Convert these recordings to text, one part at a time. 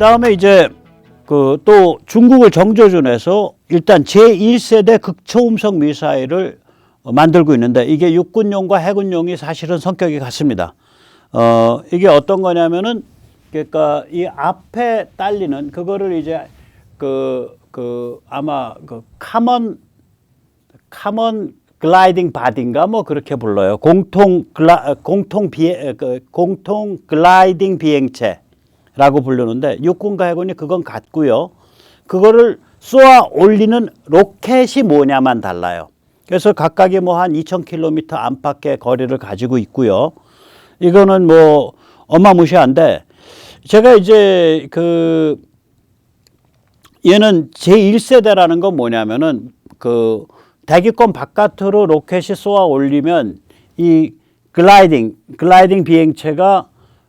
다음에 이제 또 중국을 정조준해서 일단 제1세대 극초음속 미사일을 만들고 있는데 이게 육군용과 해군용이 사실은 성격이 같습니다. 이게 어떤 거냐면은 그러니까 이 앞에 딸리는 그거를 이제 아마 카먼 글라이딩 바디인가 뭐 그렇게 불러요. 공통 글라이딩 비행체라고 부르는데 육군과 해군이 그건 같고요. 그거를 쏘아 올리는 로켓이 뭐냐만 달라요. 그래서 각각이 뭐 한 2,000km 안팎의 거리를 가지고 있고요. 이거는 뭐 어마무시한데 제가 이제 얘는 제1세대라는 건 뭐냐면은 대기권 바깥으로 로켓이 쏘아 올리면 이 글라이딩 비행체가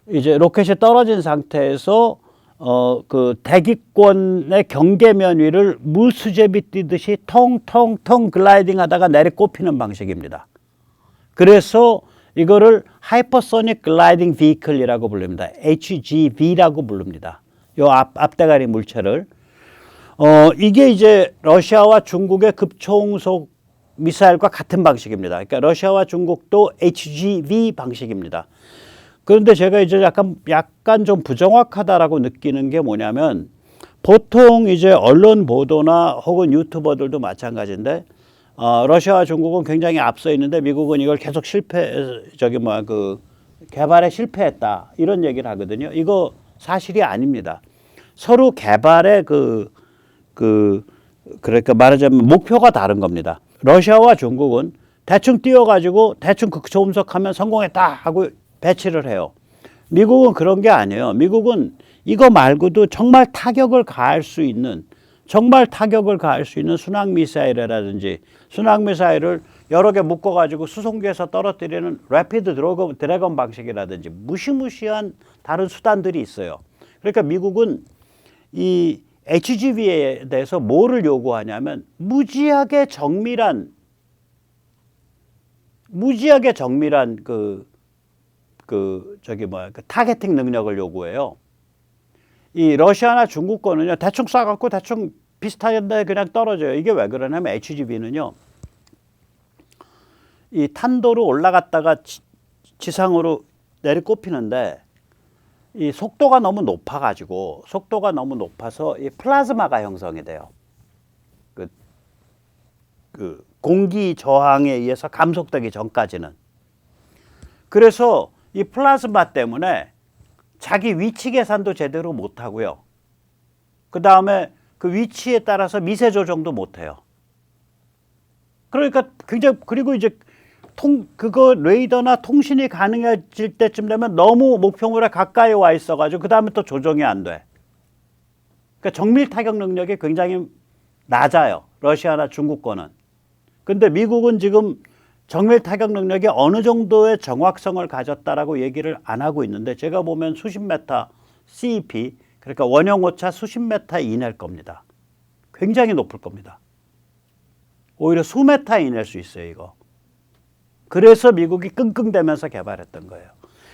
이제 로켓이 떨어진 상태에서 대기권의 경계면 위를 물수제비 뛰듯이 통통통 글라이딩 하다가 내리 꼽히는 방식입니다. 그래서 이거를 하이퍼소닉 글라이딩 비클이라고 부릅니다. HGV라고 부릅니다. 요 앞대가리 물체를. 이게 이제 러시아와 중국의 급초음속 미사일과 같은 방식입니다. 그러니까 러시아와 중국도 HGV 방식입니다. 그런데 제가 이제 약간 좀 부정확하다라고 느끼는 게 뭐냐면 보통 이제 언론 보도나 혹은 유튜버들도 마찬가지인데 러시아와 중국은 굉장히 앞서 있는데 미국은 이걸 계속 개발에 실패했다 이런 얘기를 하거든요. 이거 사실이 아닙니다. 서로 개발의 그러니까 말하자면 목표가 다른 겁니다. 러시아와 중국은 대충 띄워가지고 대충 극초음속하면 성공했다 하고 배치를 해요. 미국은 그런 게 아니에요. 미국은 이거 말고도 정말 타격을 가할 수 있는 순항 미사일이라든지 순항 미사일을 여러 개 묶어가지고 수송기에서 떨어뜨리는 래피드 드래곤 방식이라든지 무시무시한 다른 수단들이 있어요. 그러니까 미국은 이 HGV에 대해서 뭐를 요구하냐면 무지하게 정밀한 타겟팅 능력을 요구해요. 이 러시아나 중국 거는요 대충 쏴갖고 대충 비슷한데 그냥 떨어져요. 이게 왜 그러냐면 HGV는요 이 탄도로 올라갔다가 지상으로 내리꼽히는데 이 속도가 너무 높아서 이 플라즈마가 형성이 돼요. 공기 저항에 의해서 감속되기 전까지는. 그래서 이 플라즈마 때문에 자기 위치 계산도 제대로 못 하고요. 그 다음에 그 위치에 따라서 미세 조정도 못 해요. 그러니까 그리고 이제 레이더나 통신이 가능해질 때쯤 되면 너무 목표물에 가까이 와 있어가지고 그 다음에 또 조정이 안 돼. 그러니까 정밀 타격 능력이 굉장히 낮아요. 러시아나 중국 거는. 근데 미국은 지금 정밀 타격 능력이 어느 정도의 정확성을 가졌다라고 얘기를 안 하고 있는데 제가 보면 수십 메타 CEP 그러니까 원형 오차 수십 메타 이내일 겁니다. 굉장히 높을 겁니다. 오히려 수 메타 이내일 수 있어요, 이거. 그래서 미국이 끙끙대면서 개발했던 거예요.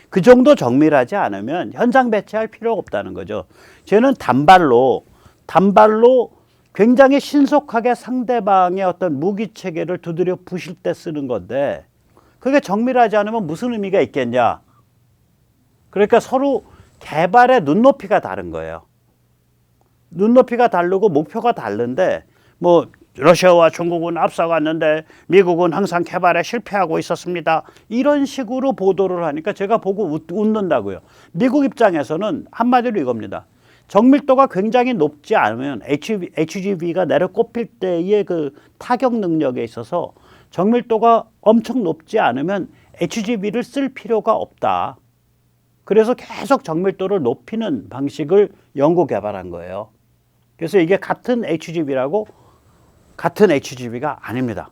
그 정도 정밀하지 않으면 현장 배치할 필요가 없다는 거죠. 쟤는 단발로 굉장히 신속하게 상대방의 어떤 무기 체계를 두드려 부실 때 쓰는 건데 그게 정밀하지 않으면 무슨 의미가 있겠냐. 그러니까 서로 개발의 눈높이가 다른 거예요. 눈높이가 다르고 목표가 다른데 뭐 러시아와 중국은 앞서갔는데 미국은 항상 개발에 실패하고 있었습니다. 이런 식으로 보도를 하니까 제가 보고 웃는다고요. 미국 입장에서는 한마디로 이겁니다. 정밀도가 굉장히 높지 않으면 HGV가 내려꼽힐 때의 그 타격 능력에 있어서 정밀도가 엄청 높지 않으면 HGV를 쓸 필요가 없다. 그래서 계속 정밀도를 높이는 방식을 연구 개발한 거예요. 그래서 이게 같은 HGV가 아닙니다.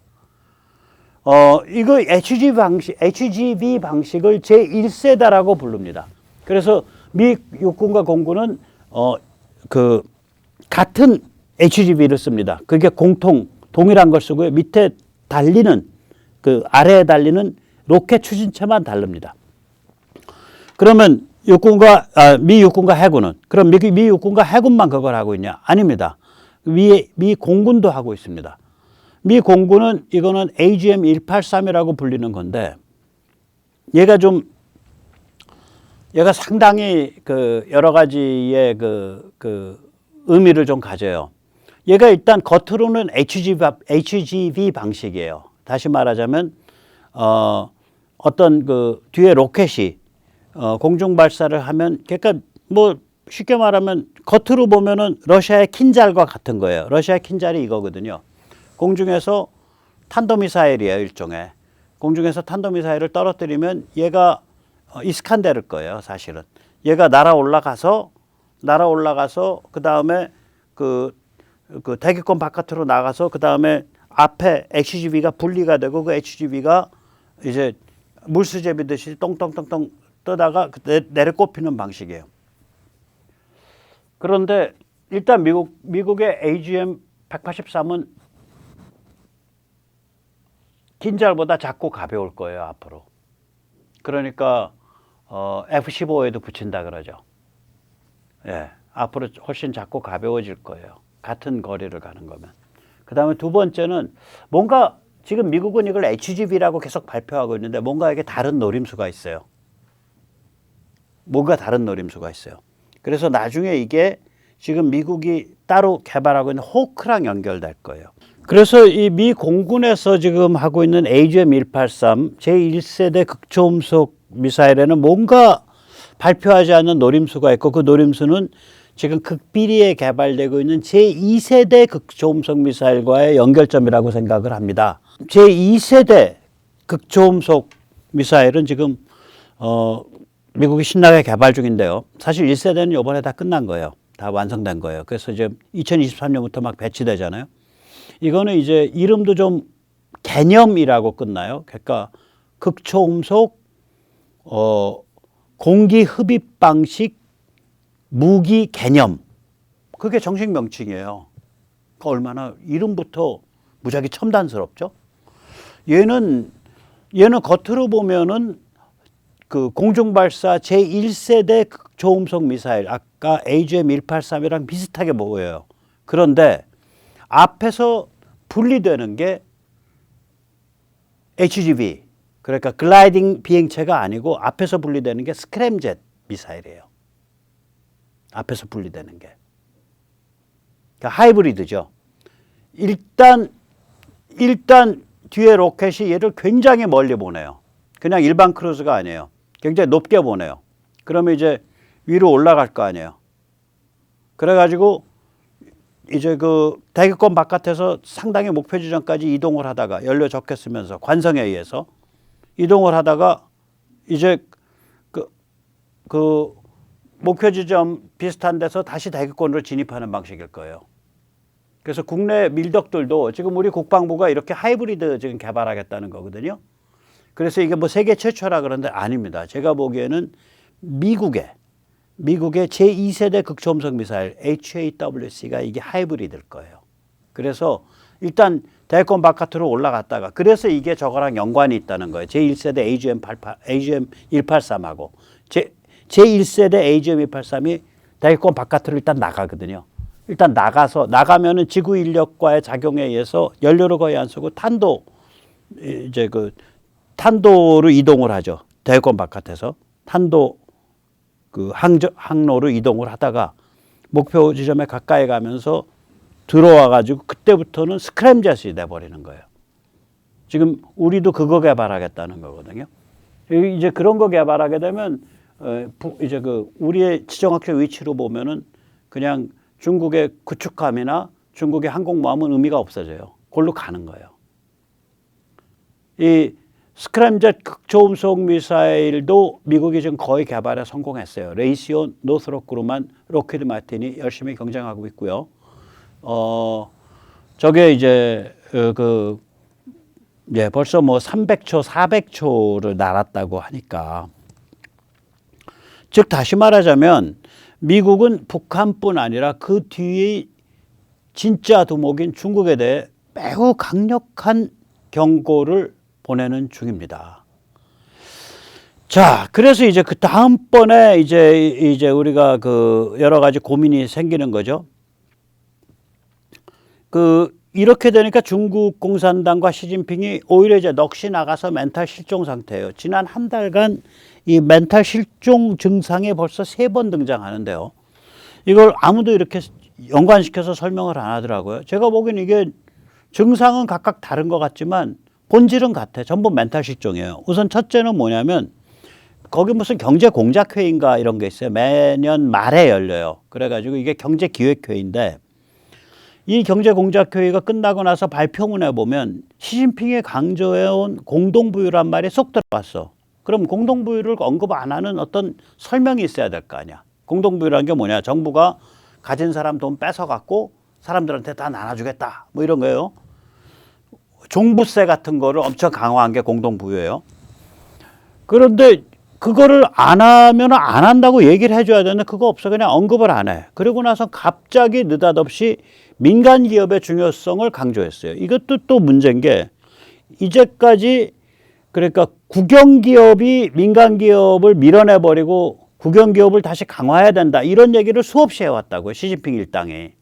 이거 HGV 방식을 제1세대라고 부릅니다. 그래서 미 육군과 공군은 같은 HGV를 씁니다. 그게 동일한 걸 쓰고요. 밑에 아래에 달리는 로켓 추진체만 다릅니다. 그러면 미 육군과 해군은 그럼 미 육군과 해군만 그걸 하고 있냐? 아닙니다. 미 공군도 하고 있습니다. 미 공군은 이거는 AGM-183이라고 불리는 건데 얘가 상당히 그 여러 가지의 그 의미를 좀 가져요. 얘가 일단 겉으로는 HGV 방식이에요. 다시 말하자면 어떤 그 뒤에 로켓이 공중 발사를 하면 그러니까 뭐 쉽게 말하면 겉으로 보면은 러시아의 킨잘과 같은 거예요. 러시아의 킨잘이 이거거든요. 공중에서 탄도미사일이에요, 일종의. 공중에서 탄도미사일을 떨어뜨리면 얘가 이스칸데르 거예요, 사실은. 얘가 날아 올라가서 그 다음에 그 대기권 바깥으로 나가서 그 다음에 앞에 HGV가 분리가 되고 그 HGV가 이제 물수제비듯이 똥똥똥똥 뜨다가 내려 꼽히는 방식이에요. 그런데 일단 미국의 AGM-183은 킨잘보다 작고 가벼울 거예요, 앞으로. 그러니까 F-15에도 붙인다 그러죠. 예, 앞으로 훨씬 작고 가벼워질 거예요. 같은 거리를 가는 거면. 그 다음에 두 번째는 뭔가 지금 미국은 이걸 HGV라고 계속 발표하고 있는데 뭔가 이게 다른 노림수가 있어요. 뭔가 다른 노림수가 있어요. 그래서 나중에 이게 지금 미국이 따로 개발하고 있는 호크랑 연결될 거예요. 그래서 이 미 공군에서 지금 하고 있는 AGM-183 제1세대 극초음속 미사일에는 뭔가 발표하지 않는 노림수가 있고 그 노림수는 지금 극비리에 개발되고 있는 제2세대 극초음속 미사일과의 연결점이라고 생각을 합니다. 제2세대 극초음속 미사일은 지금 미국이 신나게 개발 중인데요. 사실 1세대는 이번에 다 끝난 거예요. 다 완성된 거예요. 그래서 이제 2023년부터 막 배치되잖아요. 이거는 이제 이름도 좀 개념이라고 끝나요. 그러니까 극초음속 공기 흡입 방식 무기 개념. 그게 정식 명칭이에요. 그러니까 얼마나 이름부터 무지하게 첨단스럽죠. 얘는 겉으로 보면은 그 공중발사 제1세대 극초음속 미사일 아까 AGM-183이랑 비슷하게 보여요. 그런데 앞에서 분리되는 게 HGV 그러니까 글라이딩 비행체가 아니고 앞에서 분리되는 게 스크램젯 미사일이에요. 앞에서 분리되는 게. 그러니까 하이브리드죠. 일단 뒤에 로켓이 얘를 굉장히 멀리 보내요. 그냥 일반 크루즈가 아니에요. 굉장히 높게 보내요. 그러면 이제 위로 올라갈 거 아니에요. 그래가지고 이제 그 대기권 바깥에서 상당히 목표 지점까지 이동을 하다가 연료 적게 쓰면서 관성에 의해서 이동을 하다가 이제 그 목표 지점 비슷한 데서 다시 대기권으로 진입하는 방식일 거예요. 그래서 국내 밀덕들도 지금 우리 국방부가 이렇게 하이브리드 지금 개발하겠다는 거거든요. 그래서 이게 뭐 세계 최초라 그런데 아닙니다. 제가 보기에는 미국의 제2세대 극초음속 미사일 HAWC가 이게 하이브리드일 거예요. 그래서 일단 대권 바깥으로 올라갔다가 그래서 이게 저거랑 연관이 있다는 거예요. 제1세대 AGM-183하고 제1세대 AGM-183이 대권 바깥으로 일단 나가거든요. 일단 나가면은 지구 인력과의 작용에 의해서 연료를 거의 안 쓰고 탄도로 이동을 하죠. 대권 바깥에서 탄도 그 항로로 이동을 하다가 목표 지점에 가까이 가면서 들어와 가지고 그때부터는 스크램젯이 돼 버리는 거예요. 지금 우리도 그거 개발하겠다는 거거든요. 이제 그런 거 개발하게 되면 이제 그 우리의 지정학적 위치로 보면은 그냥 중국의 구축함이나 중국의 항공모함은 의미가 없어져요. 그걸로 가는 거예요. 이 스크램젯 극초음속 미사일도 미국이 지금 거의 개발에 성공했어요. 레이시오 노스롭 그루만 로키드 마틴이 열심히 경쟁하고 있고요. 저게 이제 벌써 뭐 300초, 400초를 날았다고 하니까. 즉 다시 말하자면 미국은 북한뿐 아니라 그 뒤에 진짜 두목인 중국에 대해 매우 강력한 경고를 보내는 중입니다. 자, 그래서 이제 그 다음번에 이제 우리가 그 여러 가지 고민이 생기는 거죠. 이렇게 되니까 중국 공산당과 시진핑이 오히려 이제 넋이 나가서 멘탈 실종 상태예요. 지난 한 달간 이 멘탈 실종 증상이 벌써 3번 등장하는데요. 이걸 아무도 이렇게 연관시켜서 설명을 안 하더라고요. 제가 보기엔 이게 증상은 각각 다른 것 같지만 본질은 같아. 전부 멘탈 실종이에요. 우선 첫째는 뭐냐면 거기 무슨 경제 공작회의인가 이런 게 있어요. 매년 말에 열려요. 그래가지고 이게 경제기획회의인데 이 경제공작회의가 끝나고 나서 발표문에 보면 시진핑이 강조해온 공동부유란 말이 쏙 들어갔어. 그럼 공동부유를 언급 안 하는 어떤 설명이 있어야 될 거 아니야. 공동부유라는 게 뭐냐. 정부가 가진 사람 돈 뺏어갖고 사람들한테 다 나눠주겠다. 뭐 이런 거예요. 종부세 같은 거를 엄청 강화한 게 공동부유예요. 그런데 그거를 안 하면 안 한다고 얘기를 해줘야 되는데 그거 없어. 그냥 언급을 안 해. 그러고 나서 갑자기 느닷없이 민간 기업의 중요성을 강조했어요. 이것도 또 문제인 게 이제까지 그러니까 국영기업이 민간 기업을 밀어내버리고 국영기업을 다시 강화해야 된다. 이런 얘기를 수없이 해왔다고요. 시진핑 일당이.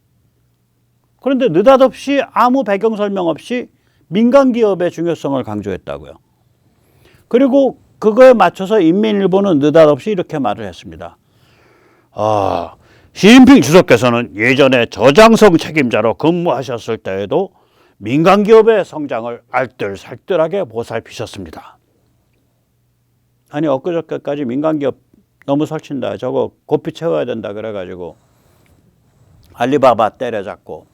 그런데 느닷없이 아무 배경 설명 없이 민간 기업의 중요성을 강조했다고요. 그리고 그거에 맞춰서 인민일보는 느닷없이 이렇게 말을 했습니다. 시진핑 주석께서는 예전에 저장성 책임자로 근무하셨을 때에도 민간 기업의 성장을 알뜰살뜰하게 보살피셨습니다. 아니 엊그저께까지 민간 기업 너무 설친다. 저거 고삐 채워야 된다 그래가지고 알리바바 때려잡고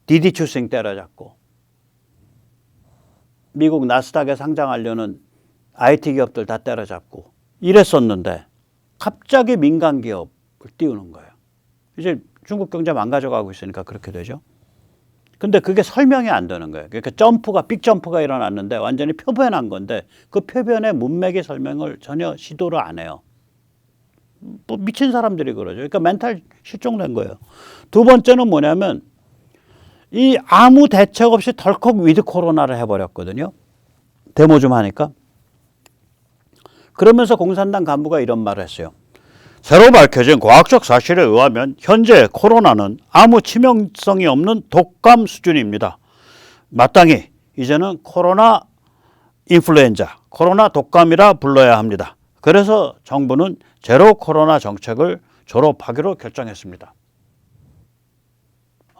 디디추싱 때려잡고 미국 나스닥에 상장하려는 IT 기업들 다 때려잡고 이랬었는데 갑자기 민간 기업을 띄우는 거예요. 이제 중국 경제 망가져가고 있으니까 그렇게 되죠. 근데 그게 설명이 안 되는 거예요. 그러니까 빅점프가 일어났는데 완전히 표변한 건데 그 표변의 문맥의 설명을 전혀 시도를 안 해요. 뭐 미친 사람들이 그러죠. 그러니까 멘탈 실종된 거예요. 두 번째는 뭐냐면 이 아무 대책 없이 덜컥 위드 코로나를 해버렸거든요. 데모 좀 하니까. 그러면서 공산당 간부가 이런 말을 했어요. 새로 밝혀진 과학적 사실에 의하면 현재 코로나는 아무 치명성이 없는 독감 수준입니다. 마땅히 이제는 코로나 인플루엔자, 코로나 독감이라 불러야 합니다. 그래서 정부는 제로 코로나 정책을 졸업하기로 결정했습니다.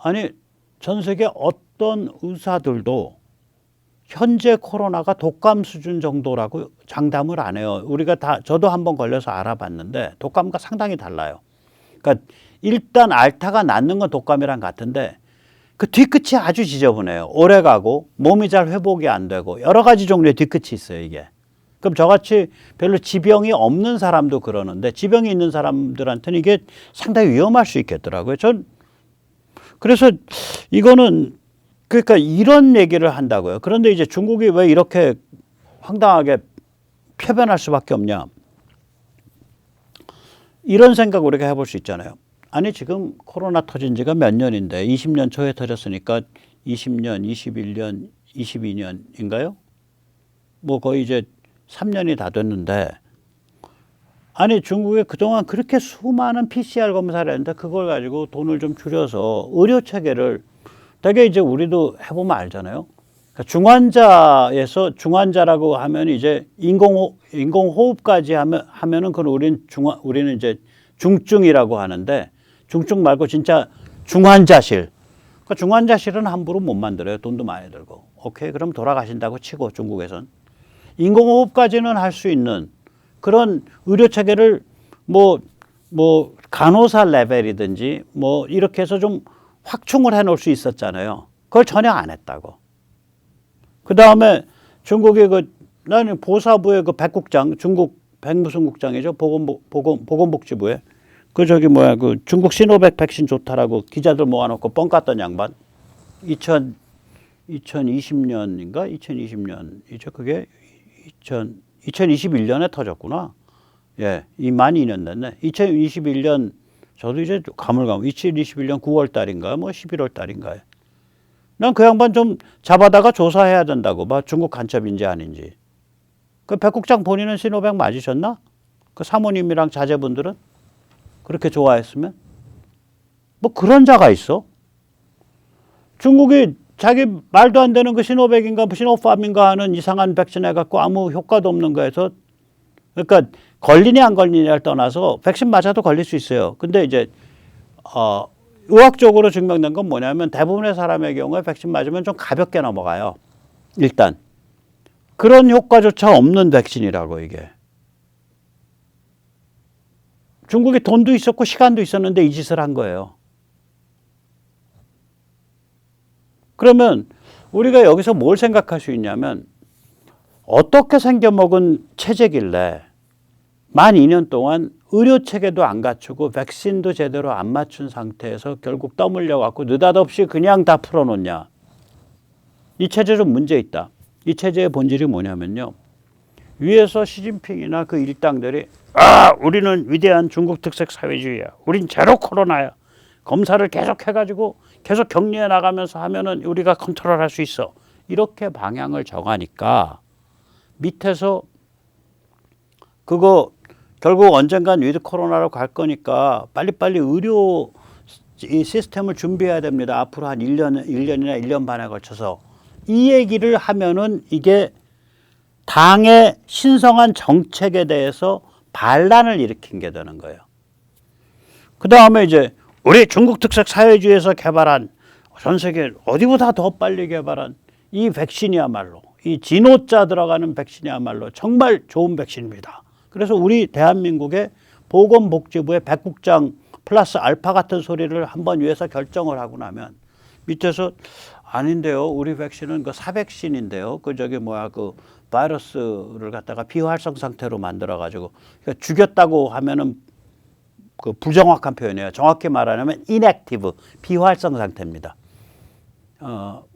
아니 전 세계 어떤 의사들도 현재 코로나가 독감 수준 정도라고 장담을 안 해요. 우리가 저도 한번 걸려서 알아봤는데 독감과 상당히 달라요. 그러니까 일단 알타가 낫는 건 독감이랑 같은데 그 뒤끝이 아주 지저분해요. 오래 가고 몸이 잘 회복이 안 되고 여러 가지 종류의 뒤끝이 있어요, 이게. 그럼 저같이 별로 지병이 없는 사람도 그러는데 지병이 있는 사람들한테는 이게 상당히 위험할 수 있겠더라고요. 그래서 이거는 그러니까 이런 얘기를 한다고요. 그런데 이제 중국이 왜 이렇게 황당하게 표변할 수밖에 없냐. 이런 생각 우리가 해볼 수 있잖아요. 아니 지금 코로나 터진 지가 몇 년인데 20년 초에 터졌으니까 20년, 21년, 22년인가요? 뭐 거의 이제 3년이 다 됐는데 아니 중국에 그동안 그렇게 수많은 PCR 검사를 했는데 그걸 가지고 돈을 좀 줄여서 의료 체계를 되게 이제 우리도 해보면 알잖아요. 그러니까 중환자라고 하면 이제 인공호흡까지 하면은 그건 우리는 이제 중증이라고 하는데 중증 말고 진짜 중환자실. 그러니까 중환자실은 함부로 못 만들어요. 돈도 많이 들고. 오케이, 그럼 돌아가신다고 치고 중국에선 인공호흡까지는 할 수 있는 그런 의료 체계를 뭐 간호사 레벨이든지 뭐 이렇게 해서 좀 확충을 해놓을 수 있었잖아요. 그걸 전혀 안 했다고. 그 다음에 중국의 나는 보사부의 그 백국장, 중국 백무슨 국장이죠. 보건복지부에. 그 중국 시노백 백신 좋다라고 기자들 모아놓고 뻥 깠던 양반. 2020년인가? 2020년이죠. 그게 2021년에 터졌구나. 예, 만 2년 됐네. 2021년 저도 이제 가물가물 2021년 9월 달인가 뭐 11월 달인가요. 난 그 양반 좀 잡아다가 조사해야 된다고 봐. 중국 간첩인지 아닌지. 그 백국장 본인은 시노백 맞으셨나? 그 사모님이랑 자제분들은 그렇게 좋아했으면 뭐 그런 자가 있어. 중국이 자기 말도 안 되는 그 시노백인가 시노팜인가 하는 이상한 백신 해갖고 아무 효과도 없는 거에서 그러니까 걸리냐 안 걸리냐를 떠나서 백신 맞아도 걸릴 수 있어요. 근데 이제 의학적으로 증명된 건 뭐냐면 대부분의 사람의 경우에 백신 맞으면 좀 가볍게 넘어가요. 일단 그런 효과조차 없는 백신이라고 이게. 중국이 돈도 있었고 시간도 있었는데 이 짓을 한 거예요. 그러면 우리가 여기서 뭘 생각할 수 있냐면 어떻게 생겨먹은 체제길래 만 2년 동안 의료체계도 안 갖추고 백신도 제대로 안 맞춘 상태에서 결국 떠물려 갖고 느닷없이 그냥 다 풀어놓냐. 이 체제 좀 문제 있다. 이 체제의 본질이 뭐냐면요. 위에서 시진핑이나 그 일당들이 우리는 위대한 중국 특색 사회주의야. 우린 제로 코로나야. 검사를 계속 해가지고 계속 격리해 나가면서 하면은 우리가 컨트롤할 수 있어. 이렇게 방향을 정하니까 밑에서 그거 결국 언젠간 위드 코로나로 갈 거니까 빨리빨리 의료 이 시스템을 준비해야 됩니다. 앞으로 한 1년이나 1년 반에 걸쳐서. 이 얘기를 하면은 이게 당의 신성한 정책에 대해서 반란을 일으킨 게 되는 거예요. 그 다음에 이제 우리 중국 특색 사회주의에서 개발한 전 세계 어디보다 더 빨리 개발한 이 백신이야말로 이 진호자 들어가는 백신이야말로 정말 좋은 백신입니다. 그래서 우리 대한민국의 보건복지부의 백국장 플러스 알파 같은 소리를 한번 위해서 결정을 하고 나면 밑에서 아닌데요. 우리 백신은 그 사백신인데요. 그 그 바이러스를 갖다가 비활성 상태로 만들어 가지고 그러니까 죽였다고 하면은 그 부정확한 표현이에요. 정확히 말하면 inactive 비활성 상태입니다.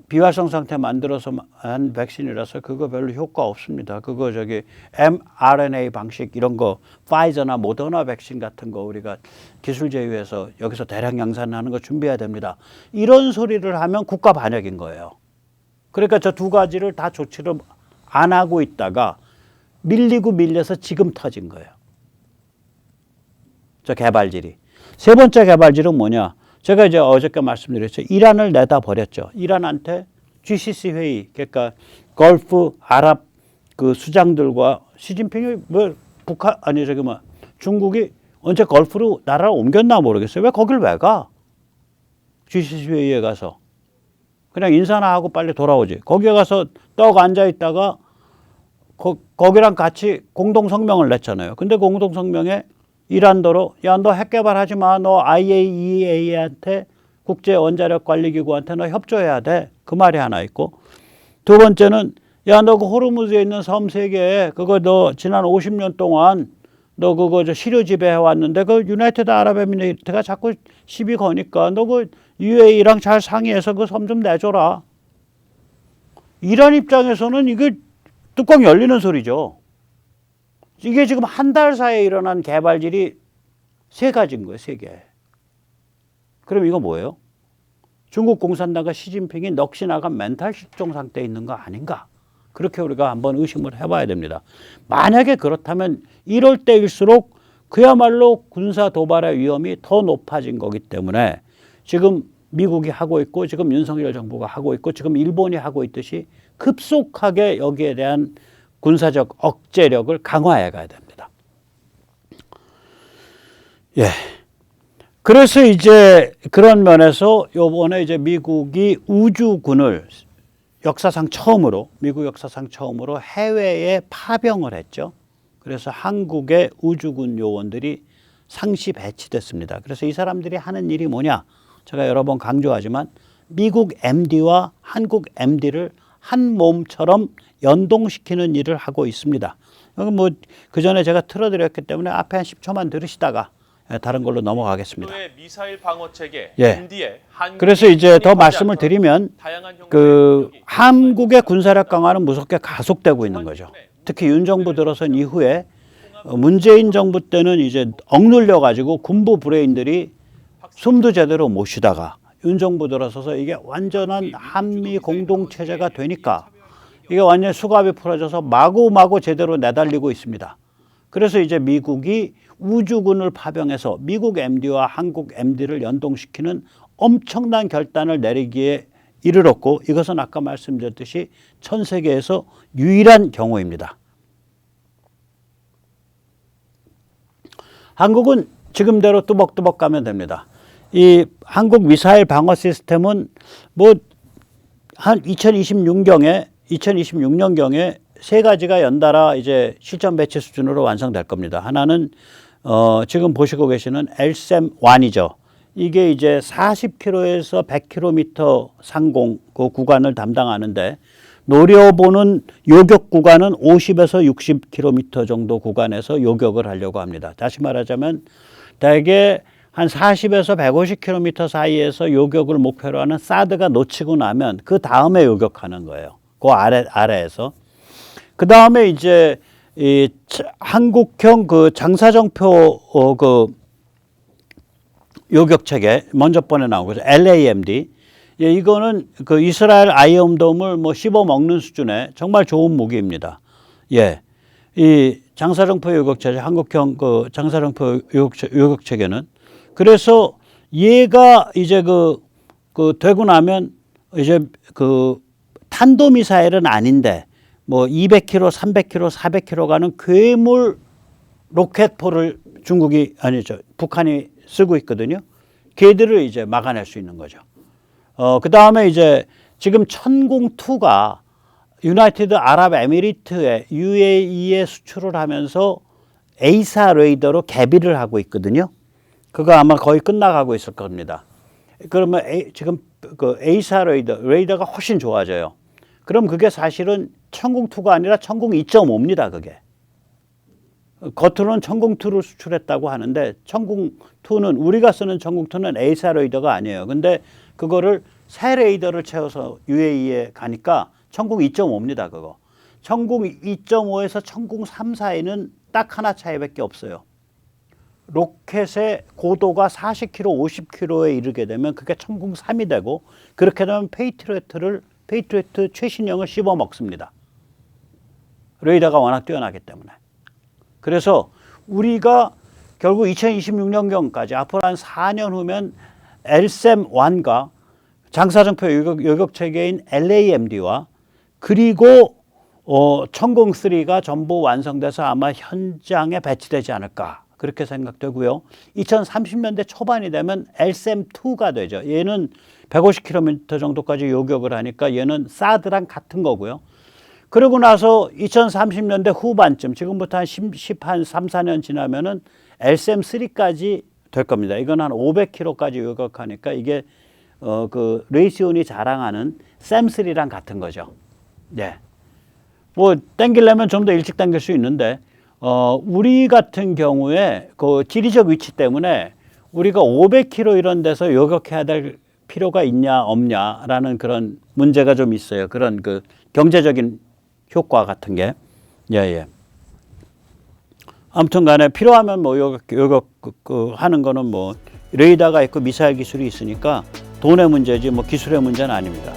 비활성 상태 만들어서 한 백신이라서 그거 별로 효과 없습니다. 그거 mRNA 방식 이런 거 파이저나 모더나 백신 같은 거 우리가 기술 제휴해서 여기서 대량 양산하는 거 준비해야 됩니다. 이런 소리를 하면 국가 반역인 거예요. 그러니까 저 두 가지를 다 조치를 안 하고 있다가 밀리고 밀려서 지금 터진 거예요. 저 개발질이. 세 번째 개발질은 뭐냐? 제가 이제 어저께 말씀드렸죠. 이란을 내다 버렸죠. 이란한테 GCC 회의, 그러니까 걸프 아랍 그 수장들과 시진핑이 중국이 언제 걸프로 나라를 옮겼나 모르겠어요. 왜 거길 왜 가? GCC 회의에 가서. 그냥 인사나 하고 빨리 돌아오지. 거기에 가서 떡 앉아 있다가 거기랑 같이 공동 성명을 냈잖아요. 근데 공동 성명에 이란도로 야, 너 핵 개발하지 마. 너 IAEA한테 국제 원자력 관리 기구한테 너 협조해야 돼. 그 말이 하나 있고. 두 번째는 야, 너 그 호르무즈에 있는 섬 세 개 그거 너 지난 50년 동안 너 그거 시료 지배해 왔는데 그 유나이티드 아랍에미리트가 자꾸 시비 거니까 너 그 UAE랑 잘 상의해서 그 섬 좀 내줘라. 이란 입장에서는 이게 뚜껑 열리는 소리죠. 이게 지금 한 달 사이에 일어난 개발질이 세 가지인 거예요. 세 개. 그럼 이거 뭐예요? 중국 공산당과 시진핑이 넋이 나간 멘탈 실종 상태에 있는 거 아닌가? 그렇게 우리가 한번 의심을 해봐야 됩니다. 만약에 그렇다면 이럴 때일수록 그야말로 군사 도발의 위험이 더 높아진 거기 때문에 지금 미국이 하고 있고 지금 윤석열 정부가 하고 있고 지금 일본이 하고 있듯이 급속하게 여기에 대한 군사적 억제력을 강화해 가야 됩니다. 예. 그래서 이제 그런 면에서 요번에 이제 미국이 우주군을 미국 역사상 처음으로 해외에 파병을 했죠. 그래서 한국의 우주군 요원들이 상시 배치됐습니다. 그래서 이 사람들이 하는 일이 뭐냐? 제가 여러 번 강조하지만 미국 MD와 한국 MD를 한 몸처럼 연동시키는 일을 하고 있습니다. 여기 그 전에 제가 틀어드렸기 때문에 앞에 한 10초만 들으시다가 다른 걸로 넘어가겠습니다. 미사일 방어 체계 MD의 그래서 이제 더 말씀을 드리면 그 한국의 군사력 강화는 무섭게 가속되고 있는 거죠. 특히 윤 정부 들어선 이후에 문재인 정부 때는 이제 억눌려 가지고 군부 브레인들이 숨도 제대로 못 쉬다가 윤 정부 들어서서 이게 완전한 한미 공동체제가 되니까 이게 완전 수갑이 풀어져서 마구마구 제대로 내달리고 있습니다. 그래서 이제 미국이 우주군을 파병해서 미국 MD와 한국 MD를 연동시키는 엄청난 결단을 내리기에 이르렀고, 이것은 아까 말씀드렸듯이 전 세계에서 유일한 경우입니다. 한국은 지금대로 뚜벅뚜벅 가면 됩니다. 이 한국 미사일 방어 시스템은 뭐 한 2026년경에 세 가지가 연달아 이제 실전 배치 수준으로 완성될 겁니다. 하나는 지금 보시고 계시는 LSAM-1이죠. 이게 이제 40km에서 100km 상공 그 구간을 담당하는데, 노려보는 요격 구간은 50에서 60km 정도 구간에서 요격을 하려고 합니다. 다시 말하자면 대개 한 40에서 150km 사이에서 요격을 목표로 하는 사드가 놓치고 나면 그 다음에 요격하는 거예요. 그 아래에서. 그 다음에 이제 이 한국형 그 장사정표 그 요격 체계 먼저 번에 나오고, LAMD. 예, 이거는 그 이스라엘 아이언돔을 뭐 씹어 먹는 수준의 정말 좋은 무기입니다. 예. 이 장사정포 요격 체계, 한국형 그 장사정포 요격 체계는, 그래서 얘가 이제 그 되고 나면 이제 그 탄도미사일은 아닌데 뭐 200km, 300km, 400km 가는 괴물 로켓포를 북한이 쓰고 있거든요. 걔들을 이제 막아낼 수 있는 거죠. 그 다음에 이제 지금 천공2가 유나이티드 아랍에미리트에 UAE에 수출을 하면서 에이사 레이더로 개비를 하고 있거든요. 그거 아마 거의 끝나가고 있을 겁니다. 그러면 지금 그 에이사 레이더가 훨씬 좋아져요. 그럼 그게 사실은 천공2가 아니라 천공 2.5입니다. 그게. 겉으로는 천공2를 수출했다고 하는데, 천공2는 우리가 쓰는 천공2는 에이사 레이더가 아니에요. 근데 그거를 새 레이더를 채워서 UAE에 가니까 천공 2.5입니다. 그거. 천공 2.5에서 천공 3 사이는 딱 하나 차이밖에 없어요. 로켓의 고도가 40km, 50km에 이르게 되면 그게 천공 3이 되고, 그렇게 되면 페이트리어트 최신형을 씹어 먹습니다. 레이더가 워낙 뛰어나기 때문에. 그래서 우리가 결국 2026년경까지 앞으로 한 4년 후면 LSAM-1과 장사정포 요격 체계인 LAMD와 그리고 천공3가 전부 완성돼서 아마 현장에 배치되지 않을까, 그렇게 생각되고요. 2030년대 초반이 되면 LSAM-2가 되죠. 얘는 150km 정도까지 요격을 하니까 얘는 사드랑 같은 거고요. 그러고 나서 2030년대 후반쯤, 지금부터 한 3, 4년 지나면은 LSAM-3까지 될 겁니다. 이건 한 500km까지 요격하니까 이게 그 레이시온이 자랑하는 샘3랑 같은 거죠. 네. 뭐 당기려면 좀 더 일찍 당길 수 있는데, 우리 같은 경우에 그 지리적 위치 때문에 우리가 500km 이런 데서 요격해야 될 필요가 있냐 없냐라는 그런 문제가 좀 있어요. 그런 그 경제적인 효과 같은 게. 예. 아무튼 간에 필요하면 뭐 요격 하는 거는 뭐 레이더가 있고 미사일 기술이 있으니까 돈의 문제지 뭐 기술의 문제는 아닙니다.